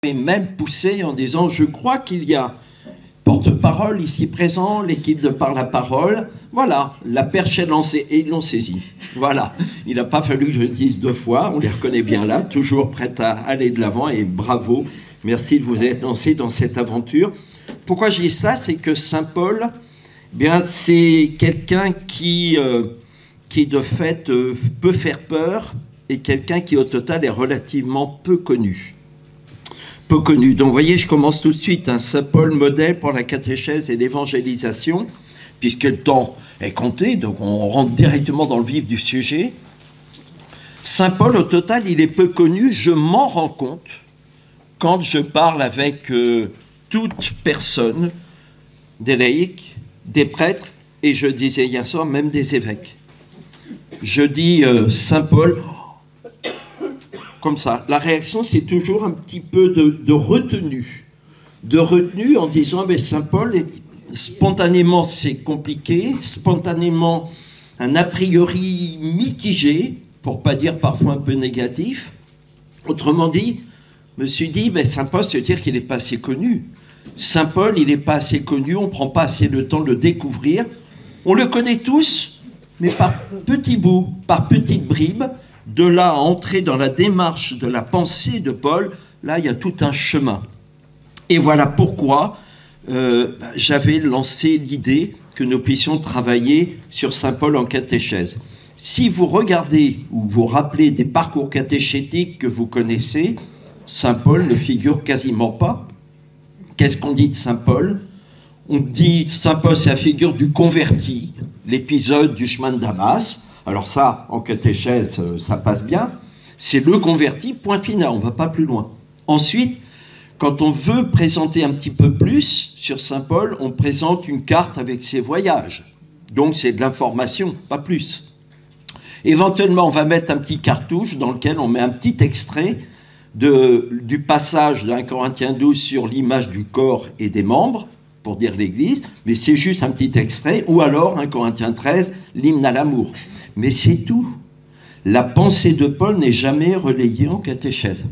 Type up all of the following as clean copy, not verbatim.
Et même poussé en disant, je crois qu'il y a porte-parole ici présent, l'équipe de Par la Parole. Voilà, la perche est lancée et ils l'ont saisie. Voilà, il n'a pas fallu que je le dise 2 fois, on les reconnaît bien là, toujours prêts à aller de l'avant et bravo, merci de vous être lancé dans cette aventure. Pourquoi je dis ça? C'est que Saint Paul, bien, c'est quelqu'un qui de fait peut faire peur et quelqu'un qui au total est relativement peu connu. Peu connu. Donc, vous voyez, je commence tout de suite. Hein, Saint Paul, modèle pour la catéchèse et l'évangélisation, puisque le temps est compté, donc on rentre directement dans le vif du sujet. Saint Paul, au total, il est peu connu. Je m'en rends compte quand je parle avec toute personne, des laïcs, des prêtres, et je disais hier soir, même des évêques. Je dis Saint Paul... Comme ça. La réaction, c'est toujours un petit peu de retenue. De retenue en disant, mais Saint Paul, spontanément, c'est compliqué. Spontanément, un a priori mitigé, pour ne pas dire parfois un peu négatif. Autrement dit, je me suis dit, mais Saint Paul, ça veut dire qu'il n'est pas assez connu. Saint Paul, il n'est pas assez connu, on ne prend pas assez le temps de le découvrir. On le connaît tous, mais par petits bouts, par petites bribes. De là à entrer dans la démarche de la pensée de Paul, là, il y a tout un chemin. Et voilà pourquoi j'avais lancé l'idée que nous puissions travailler sur Saint Paul en catéchèse. Si vous regardez ou vous rappelez des parcours catéchétiques que vous connaissez, Saint Paul ne figure quasiment pas. Qu'est-ce qu'on dit de Saint Paul? On dit Saint Paul, c'est la figure du converti, l'épisode du chemin de Damas. Alors ça, en catéchèse, ça passe bien. C'est le converti, point final, on ne va pas plus loin. Ensuite, quand on veut présenter un petit peu plus sur Saint Paul, on présente une carte avec ses voyages. Donc c'est de l'information, pas plus. Éventuellement, on va mettre un petit cartouche dans lequel on met un petit extrait du passage d'un Corinthiens 12 sur l'image du corps et des membres, pour dire l'Église, mais c'est juste un petit extrait, ou alors un Corinthiens 13, l'hymne à l'amour. Mais c'est tout. La pensée de Paul n'est jamais relayée en catéchèse.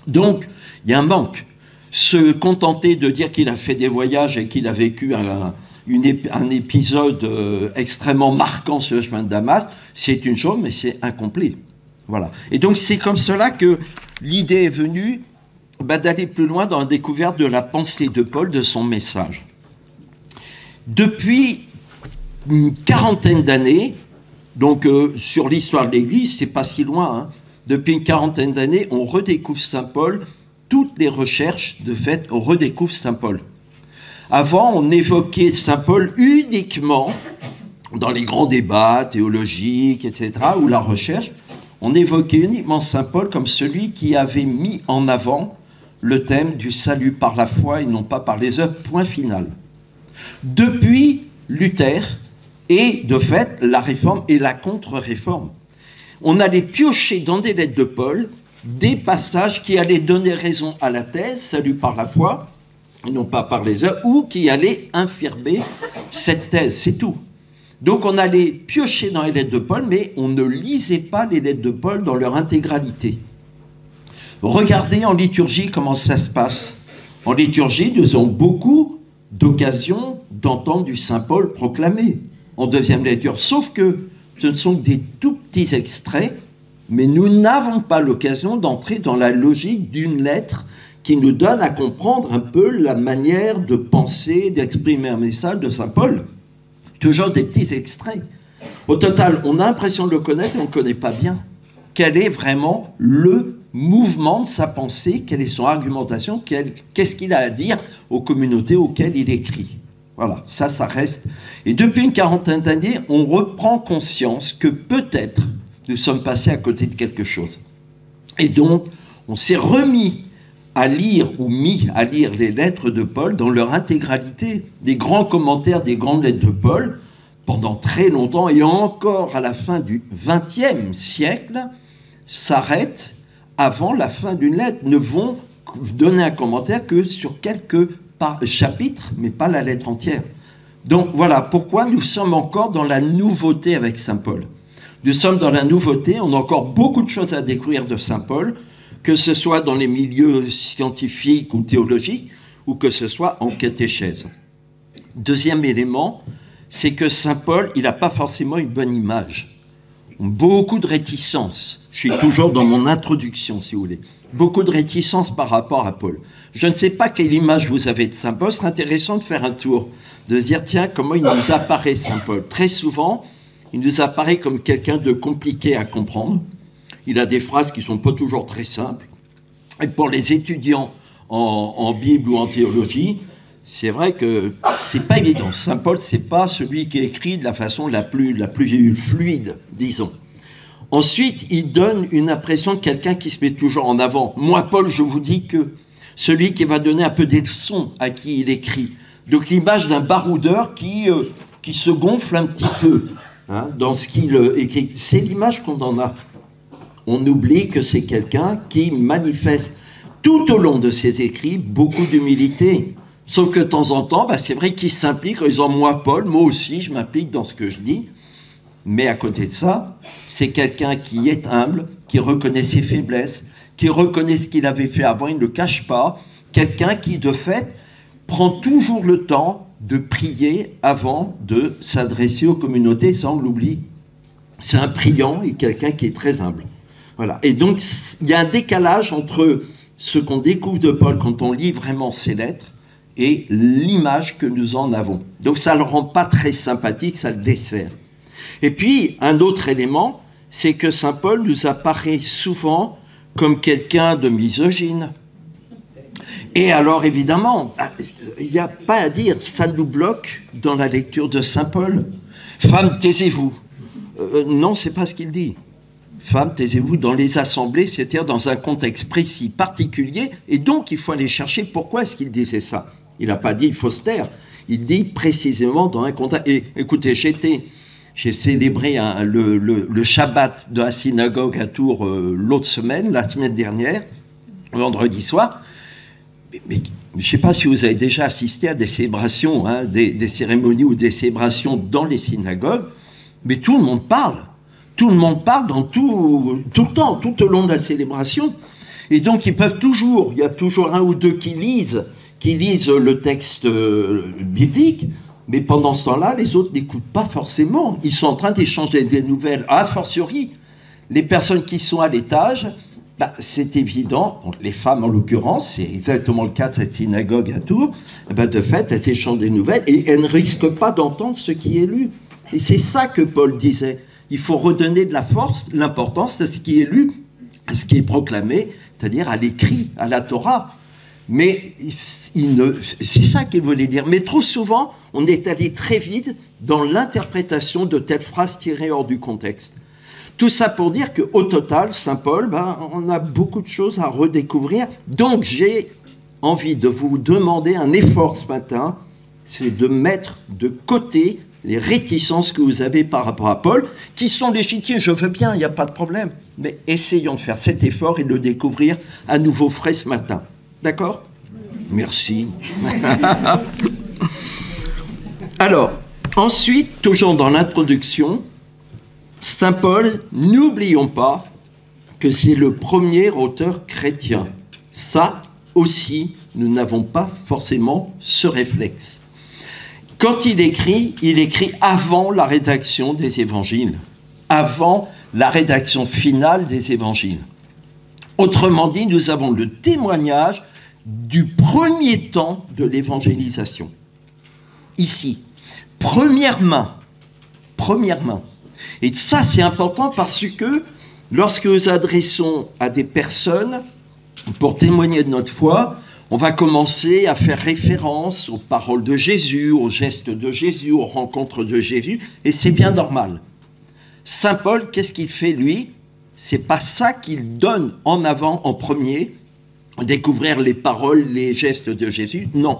Donc, il y a un manque. Se contenter de dire qu'il a fait des voyages et qu'il a vécu un épisode extrêmement marquant sur le chemin de Damas, c'est une chose, mais c'est incomplet. Voilà. Et donc, c'est comme cela que l'idée est venue d'aller plus loin dans la découverte de la pensée de Paul, de son message. Depuis une quarantaine d'années, donc sur l'histoire de l'Église, c'est pas si loin, hein. Depuis une quarantaine d'années, on redécouvre Saint Paul. Toutes les recherches, de fait, on redécouvre Saint Paul. Avant, on évoquait Saint Paul uniquement dans les grands débats théologiques, etc., ou la recherche. On évoquait uniquement Saint Paul comme celui qui avait mis en avant le thème du salut par la foi et non pas par les œuvres, point final. Depuis Luther, et de fait, la réforme et la contre-réforme, on allait piocher dans des lettres de Paul des passages qui allaient donner raison à la thèse, salut par la foi, et non pas par les œuvres, ou qui allaient infirmer cette thèse, c'est tout. Donc on allait piocher dans les lettres de Paul, mais on ne lisait pas les lettres de Paul dans leur intégralité. Regardez en liturgie comment ça se passe. En liturgie, nous avons beaucoup d'occasions d'entendre du Saint Paul proclamer en deuxième lecture, sauf que ce ne sont que des tout petits extraits, mais nous n'avons pas l'occasion d'entrer dans la logique d'une lettre qui nous donne à comprendre un peu la manière de penser, d'exprimer un message de Saint Paul. Toujours des petits extraits. Au total, on a l'impression de le connaître et on ne connaît pas bien. Quel est vraiment le mouvement de sa pensée, quelle est son argumentation, qu'est-ce qu'il a à dire aux communautés auxquelles il écrit. Voilà, ça reste. Et depuis une quarantaine d'années, on reprend conscience que peut-être nous sommes passés à côté de quelque chose. Et donc, on s'est remis à lire ou mis à lire les lettres de Paul dans leur intégralité, des grands commentaires des grandes lettres de Paul pendant très longtemps, et encore à la fin du XXe siècle, s'arrêtent avant la fin d'une lettre, ne vont donner un commentaire que sur quelques chapitres, mais pas la lettre entière. Donc voilà pourquoi nous sommes encore dans la nouveauté avec Saint Paul. Nous sommes dans la nouveauté, on a encore beaucoup de choses à découvrir de Saint Paul, que ce soit dans les milieux scientifiques ou théologiques, ou que ce soit en catéchèse. Deuxième élément, c'est que saint Paul, il n'a pas forcément une bonne image. Beaucoup de réticence. Je suis toujours dans mon introduction, si vous voulez. Beaucoup de réticence par rapport à Paul. Je ne sais pas quelle image vous avez de saint Paul. Ce serait intéressant de faire un tour, de se dire, tiens, comment il nous apparaît, saint Paul. Très souvent, il nous apparaît comme quelqu'un de compliqué à comprendre. Il a des phrases qui ne sont pas toujours très simples. Et pour les étudiants en Bible ou en théologie, c'est vrai que c'est pas évident. Saint Paul, c'est pas celui qui écrit de la façon la plus fluide, disons. Ensuite, il donne une impression de quelqu'un qui se met toujours en avant. Moi, Paul, je vous dis que celui qui va donner un peu des leçons à qui il écrit. Donc l'image d'un baroudeur qui se gonfle un petit peu hein, dans ce qu'il écrit. C'est l'image qu'on en a. On oublie que c'est quelqu'un qui manifeste tout au long de ses écrits beaucoup d'humilité. Sauf que de temps en temps, c'est vrai qu'il s'implique en disant « moi, Paul, moi aussi, je m'implique dans ce que je dis ». Mais à côté de ça, c'est quelqu'un qui est humble, qui reconnaît ses faiblesses, qui reconnaît ce qu'il avait fait avant, il ne le cache pas. Quelqu'un qui, de fait, prend toujours le temps de prier avant de s'adresser aux communautés sans l'oubli. C'est un priant et quelqu'un qui est très humble. Voilà. Et donc, il y a un décalage entre ce qu'on découvre de Paul quand on lit vraiment ses lettres et l'image que nous en avons. Donc ça ne le rend pas très sympathique, ça le dessert. Et puis, un autre élément, c'est que saint Paul nous apparaît souvent comme quelqu'un de misogyne. Et alors, évidemment, il n'y a pas à dire, ça nous bloque dans la lecture de saint Paul. « Femmes, taisez-vous ». Non, ce n'est pas ce qu'il dit. « Femmes, taisez-vous » dans les assemblées, c'est-à-dire dans un contexte précis, particulier, et donc il faut aller chercher pourquoi est-ce qu'il disait ça. Il n'a pas dit il faut se taire, il dit précisément dans un contexte. Et écoutez, j'ai célébré le Shabbat de la synagogue à Tours l'autre semaine, la semaine dernière, vendredi soir. Mais je ne sais pas si vous avez déjà assisté à des célébrations, hein, des cérémonies ou des célébrations dans les synagogues, mais tout le monde parle. Tout le monde parle dans tout le temps, tout au long de la célébration. Et donc, il y a toujours un ou deux qui lisent le texte biblique, mais pendant ce temps-là, les autres n'écoutent pas forcément. Ils sont en train d'échanger des nouvelles. A fortiori, les personnes qui sont à l'étage, c'est évident, les femmes en l'occurrence, c'est exactement le cas de cette synagogue à Tours, de fait, elles échangent des nouvelles et elles ne risquent pas d'entendre ce qui est lu. Et c'est ça que Paul disait. Il faut redonner de la force, l'importance à ce qui est lu, à ce qui est proclamé, c'est-à-dire à l'écrit, à la Torah. Mais c'est ça qu'il voulait dire. Mais trop souvent, on est allé très vite dans l'interprétation de telles phrases tirées hors du contexte. Tout ça pour dire qu'au total, saint Paul, on a beaucoup de choses à redécouvrir. Donc j'ai envie de vous demander un effort ce matin, c'est de mettre de côté les réticences que vous avez par rapport à Paul, qui sont légitimes, je veux bien, il n'y a pas de problème. Mais essayons de faire cet effort et de le découvrir à nouveau frais ce matin. D'accord ? Merci. Alors, ensuite, toujours dans l'introduction, saint Paul, n'oublions pas que c'est le premier auteur chrétien. Ça aussi, nous n'avons pas forcément ce réflexe. Quand il écrit avant la rédaction des évangiles, avant la rédaction finale des évangiles. Autrement dit, nous avons le témoignage du premier temps de l'évangélisation. Ici, première main. Et ça, c'est important parce que lorsque nous adressons à des personnes pour témoigner de notre foi, on va commencer à faire référence aux paroles de Jésus, aux gestes de Jésus, aux rencontres de Jésus, et c'est bien normal. Saint Paul, qu'est-ce qu'il fait, lui? C'est pas ça qu'il donne en avant, en premier, découvrir les paroles, les gestes de Jésus. Non.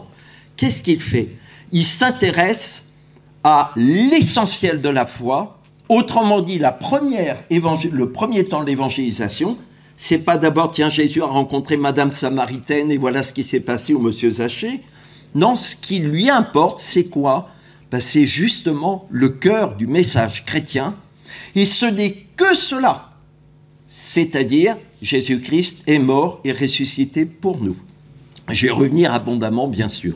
Qu'est-ce qu'il fait? Il s'intéresse à l'essentiel de la foi. Autrement dit, le premier temps de l'évangélisation, c'est pas d'abord, tiens, Jésus a rencontré Madame Samaritaine et voilà ce qui s'est passé au Monsieur Zachée. Non, ce qui lui importe, c'est quoi? C'est justement le cœur du message chrétien. Et ce n'est que cela. C'est-à-dire, Jésus-Christ est mort et ressuscité pour nous. Je vais revenir abondamment, bien sûr.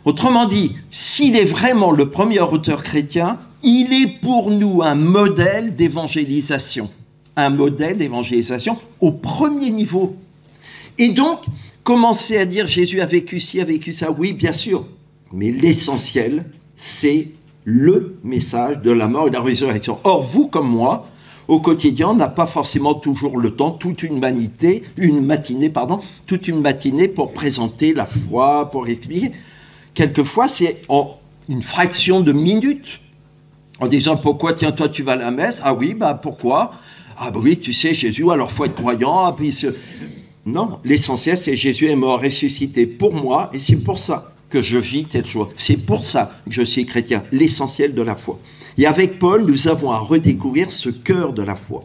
Autrement dit, s'il est vraiment le premier auteur chrétien, il est pour nous un modèle d'évangélisation. Un modèle d'évangélisation au premier niveau. Et donc, commencer à dire Jésus a vécu ci, a vécu ça, oui, bien sûr. Mais l'essentiel, c'est le message de la mort et de la résurrection. Or, vous comme moi, au quotidien, on n'a pas forcément toujours le temps, toute une matinée pour présenter la foi, pour expliquer. Quelquefois, c'est en une fraction de minutes, en disant pourquoi, tiens, toi tu vas à la messe, ah oui, bah pourquoi, ah bah oui, tu sais, Jésus, alors faut être croyant, puis non, l'essentiel c'est Jésus est mort, ressuscité pour moi, et c'est pour ça que je vis telle chose, c'est pour ça que je suis chrétien, l'essentiel de la foi. Et avec Paul, nous avons à redécouvrir ce cœur de la foi.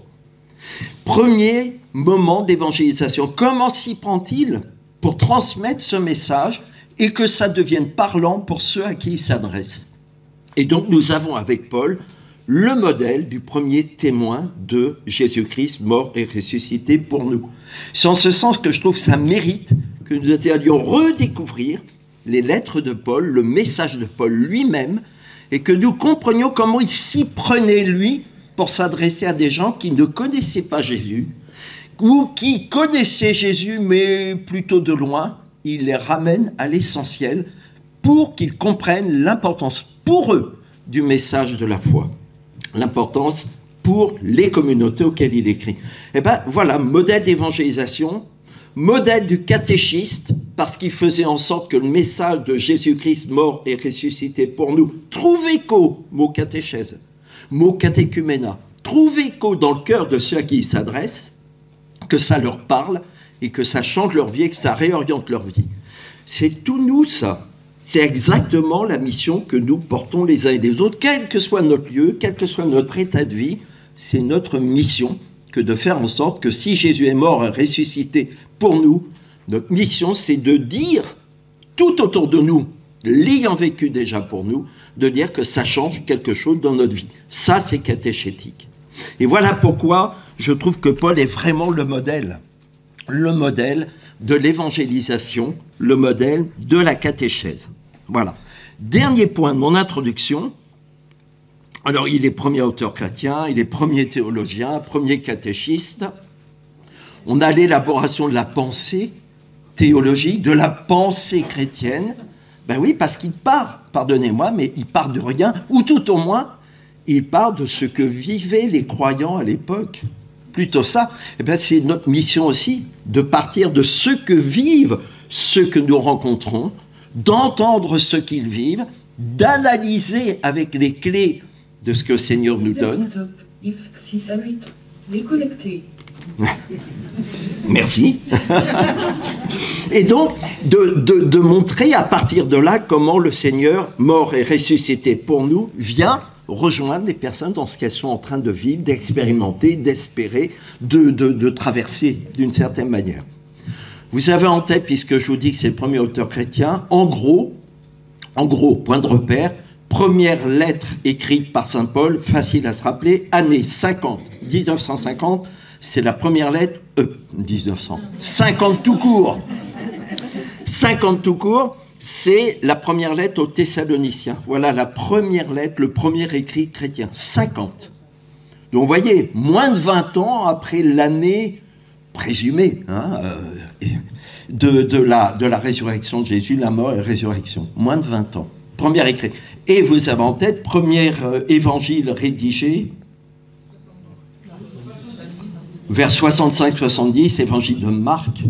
Premier moment d'évangélisation, comment s'y prend-il pour transmettre ce message et que ça devienne parlant pour ceux à qui il s'adresse. Et donc nous avons avec Paul le modèle du premier témoin de Jésus-Christ mort et ressuscité pour nous. C'est en ce sens que je trouve que ça mérite que nous allions redécouvrir les lettres de Paul, le message de Paul lui-même, et que nous comprenions comment il s'y prenait lui pour s'adresser à des gens qui ne connaissaient pas Jésus, ou qui connaissaient Jésus mais plutôt de loin. Il les ramène à l'essentiel pour qu'ils comprennent l'importance pour eux du message de la foi, l'importance pour les communautés auxquelles il écrit. Et bien voilà, modèle d'évangélisation, modèle du catéchiste, parce qu'il faisait en sorte que le message de Jésus-Christ mort et ressuscité pour nous trouve écho, mot catéchèse, mot catéchuménat, trouve écho dans le cœur de ceux à qui il s'adresse, que ça leur parle, et que ça change leur vie et que ça réoriente leur vie. C'est tout nous, ça. C'est exactement la mission que nous portons les uns et les autres, quel que soit notre lieu, quel que soit notre état de vie, c'est notre mission que de faire en sorte que si Jésus est mort et ressuscité pour nous, notre mission, c'est de dire tout autour de nous, l'ayant vécu déjà pour nous, de dire que ça change quelque chose dans notre vie. Ça, c'est catéchétique. Et voilà pourquoi je trouve que Paul est vraiment le modèle de l'évangélisation, le modèle de la catéchèse. Voilà. Dernier point de mon introduction. Alors, il est premier auteur chrétien, il est premier théologien, premier catéchiste. On a l'élaboration de la pensée théologique, de la pensée chrétienne. Ben oui, parce qu'il part, pardonnez-moi, mais il part de rien, ou tout au moins, il part de ce que vivaient les croyants à l'époque. Plutôt ça, eh bien, c'est notre mission aussi, de partir de ce que vivent ceux que nous rencontrons, d'entendre ce qu'ils vivent, d'analyser avec les clés de ce que le Seigneur nous donne. If 6 à 8, déconnecté. Merci. Et donc, de montrer à partir de là comment le Seigneur, mort et ressuscité pour nous, vient rejoindre les personnes dans ce qu'elles sont en train de vivre, d'expérimenter, d'espérer, de traverser d'une certaine manière. Vous avez en tête, puisque je vous dis que c'est le premier auteur chrétien, en gros, point de repère, première lettre écrite par saint Paul, facile à se rappeler, année 50, 1950, c'est la première lettre, 50 tout court, 50 tout court, c'est la première lettre aux Thessaloniciens. Voilà la première lettre, le premier écrit chrétien, 50. Donc vous voyez, moins de 20 ans après l'année présumée de la résurrection de Jésus, la mort et la résurrection. Moins de 20 ans. Premier écrit. Et vous avez en tête, premier évangile rédigé vers 65-70, évangile de Marc.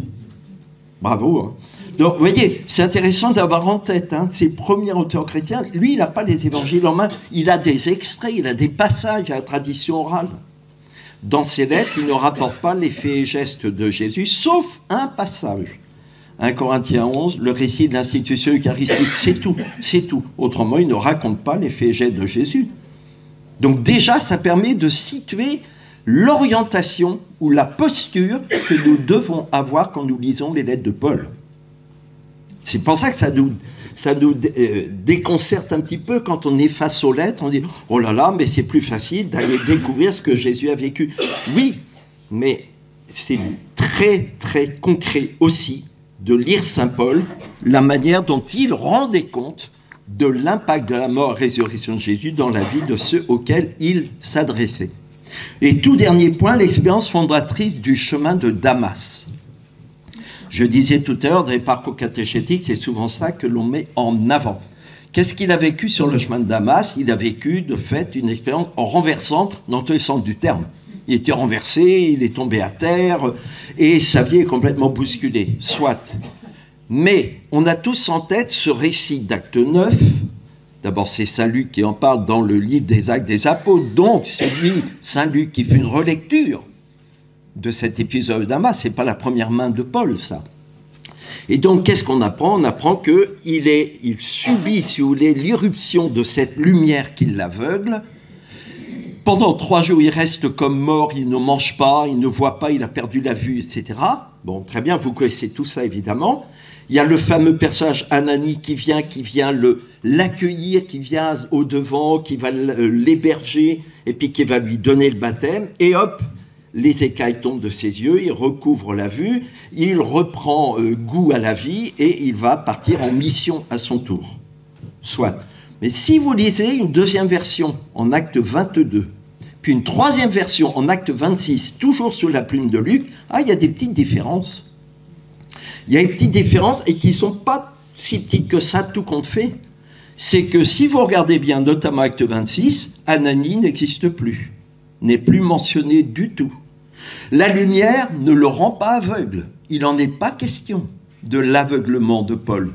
Bravo, hein. Donc, vous voyez, c'est intéressant d'avoir en tête ces premiers auteurs chrétiens. Lui, il n'a pas les évangiles en main, il a des extraits, il a des passages à la tradition orale. Dans ses lettres, il ne rapporte pas les faits et gestes de Jésus, sauf un passage. 1 Corinthiens 11, le récit de l'institution eucharistique, c'est tout, c'est tout. Autrement, il ne raconte pas les faits et gestes de Jésus. Donc déjà, ça permet de situer l'orientation ou la posture que nous devons avoir quand nous lisons les lettres de Paul. C'est pour ça que ça nous déconcerte un petit peu quand on est face aux lettres. On dit « Oh là là, mais c'est plus facile d'aller découvrir ce que Jésus a vécu. » Oui, mais c'est très très concret aussi de lire Saint Paul, la manière dont il rendait compte de l'impact de la mort et résurrection de Jésus dans la vie de ceux auxquels il s'adressait. Et tout dernier point, l'expérience fondatrice du chemin de Damas. Je disais tout à l'heure, dans les parcours catéchétiques, c'est souvent ça que l'on met en avant. Qu'est-ce qu'il a vécu sur le chemin de Damas? Il a vécu, de fait, une expérience renversante dans tous les sens du terme. Il était renversé, il est tombé à terre, et sa vie est complètement bousculée. Soit. Mais on a tous en tête ce récit d'Acte 9. D'abord, c'est Saint Luc qui en parle dans le livre des Actes des Apôtres. Donc, c'est lui, Saint Luc, qui fait une relecture de cet épisode de Damas. Ce n'est pas la première main de Paul, ça. Et donc, qu'est-ce qu'on apprend? On apprend qu'il subit, si vous voulez, l'irruption de cette lumière qui l'aveugle. Pendant 3 jours, il reste comme mort, il ne mange pas, il ne voit pas, il a perdu la vue, etc. Bon, très bien, vous connaissez tout ça, évidemment. Il y a le fameux personnage Ananie qui vient l'accueillir, qui vient au devant, qui va l'héberger, et puis qui va lui donner le baptême, et hop, les écailles tombent de ses yeux, il recouvre la vue, il reprend goût à la vie, et il va partir en mission à son tour. Soit. Mais si vous lisez une deuxième version en acte 22, puis une troisième version en acte 26, toujours sous la plume de Luc, il y a des petites différences. Il y a des petites différences et qui ne sont pas si petites que ça, tout compte fait. C'est que si vous regardez bien, notamment acte 26, Ananie n'existe plus, n'est plus mentionné du tout. La lumière ne le rend pas aveugle. Il n'en est pas question de l'aveuglement de Paul.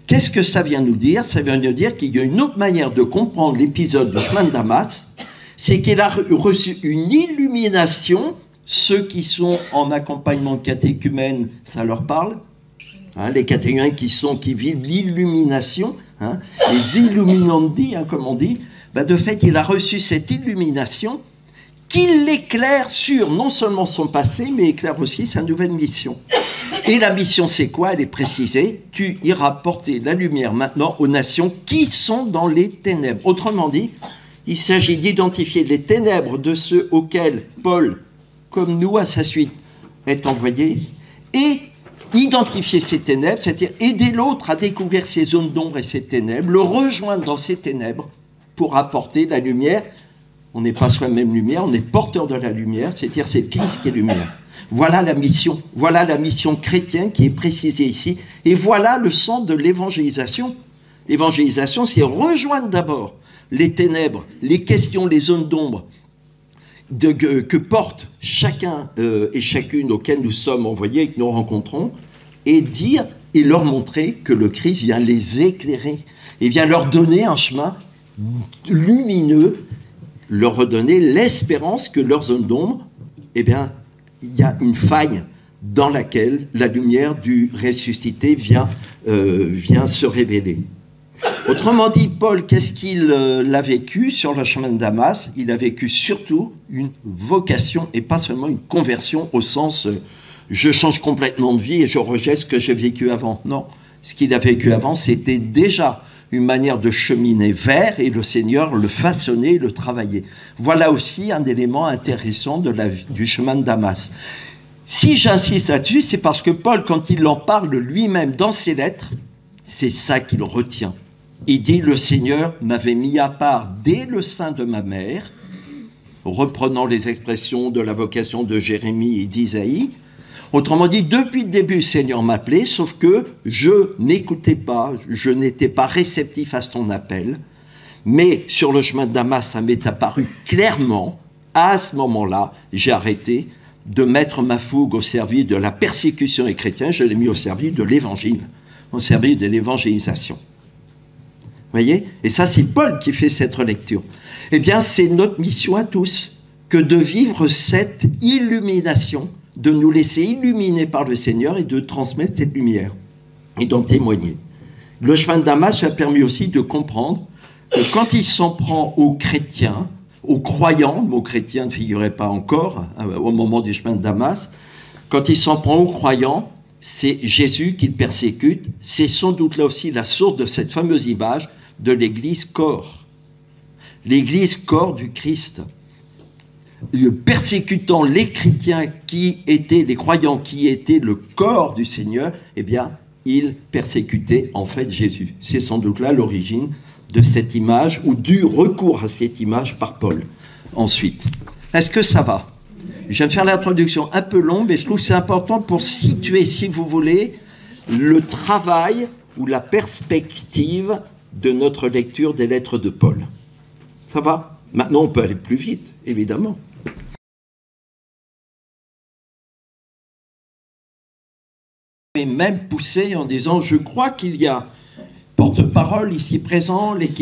Qu'est-ce que ça vient nous dire? Ça vient nous dire qu'il y a une autre manière de comprendre l'épisode du chemin de Damas, c'est qu'il a reçu une illumination. Ceux qui sont en accompagnement de catéchumènes, ça leur parle. Les catéchumènes qui vivent l'illumination, les illuminandi, comme on dit, de fait, il a reçu cette illumination qui l'éclaire sur non seulement son passé, mais éclaire aussi sa nouvelle mission. Et la mission, c'est quoi? Elle est précisée. Tu iras porter la lumière maintenant aux nations qui sont dans les ténèbres. Autrement dit, il s'agit d'identifier les ténèbres de ceux auxquels Paul, comme nous à sa suite, est envoyé, et identifier ces ténèbres, c'est-à-dire aider l'autre à découvrir ces zones d'ombre et ces ténèbres, le rejoindre dans ces ténèbres pour apporter la lumière. On n'est pas soi-même lumière, on est porteur de la lumière, c'est-à-dire c'est Christ qui est lumière. Voilà la mission chrétienne qui est précisée ici, et voilà le centre de l'évangélisation. L'évangélisation, c'est rejoindre d'abord les ténèbres, les questions, les zones d'ombre, que portent chacun et chacune auxquels nous sommes envoyés et que nous rencontrons, et dire et leur montrer que le Christ vient les éclairer et vient leur donner un chemin lumineux, leur redonner l'espérance que leur zone d'ombre, il y a une faille dans laquelle la lumière du ressuscité vient se révéler. Autrement dit, Paul, qu'est-ce qu'il a vécu sur le chemin de Damas? Il a vécu surtout une vocation et pas seulement une conversion au sens je change complètement de vie et je rejette ce que j'ai vécu avant. Non, ce qu'il a vécu avant, c'était déjà une manière de cheminer vers, et le Seigneur le façonnait, le travaillait. Voilà aussi un élément intéressant du chemin de Damas. Si j'insiste là-dessus, c'est parce que Paul, quand il en parle lui-même dans ses lettres, c'est ça qu'il retient. Il dit, le Seigneur m'avait mis à part dès le sein de ma mère, reprenant les expressions de la vocation de Jérémie et d'Isaïe. Autrement dit, depuis le début, le Seigneur m'appelait, sauf que je n'écoutais pas, je n'étais pas réceptif à son appel. Mais sur le chemin de Damas, ça m'est apparu clairement. À ce moment-là, j'ai arrêté de mettre ma fougue au service de la persécution des chrétiens, je l'ai mis au service de l'évangile, au service de l'évangélisation. Vous voyez? Et ça, c'est Paul qui fait cette relecture. Eh bien, c'est notre mission à tous, que de vivre cette illumination, de nous laisser illuminer par le Seigneur et de transmettre cette lumière et d'en témoigner. Le chemin de Damas a permis aussi de comprendre que quand il s'en prend aux chrétiens, aux croyants, le mot chrétien ne figurait pas encore au moment du chemin de Damas, quand il s'en prend aux croyants, c'est Jésus qu'il persécute, c'est sans doute là aussi la source de cette fameuse image de l'Église corps. L'Église corps du Christ. persécutant les chrétiens qui étaient, les croyants qui étaient le corps du Seigneur, eh bien, il persécutait en fait Jésus. C'est sans doute là l'origine de cette image ou du recours à cette image par Paul. Ensuite, est-ce que ça va? Je viens de faire l'introduction un peu longue, mais je trouve que c'est important pour situer, si vous voulez, le travail ou la perspective de notre lecture des lettres de Paul. Ça va? Maintenant, on peut aller plus vite, évidemment. Et même poussé en disant, je crois qu'il y a porte-parole ici présent, l'équipe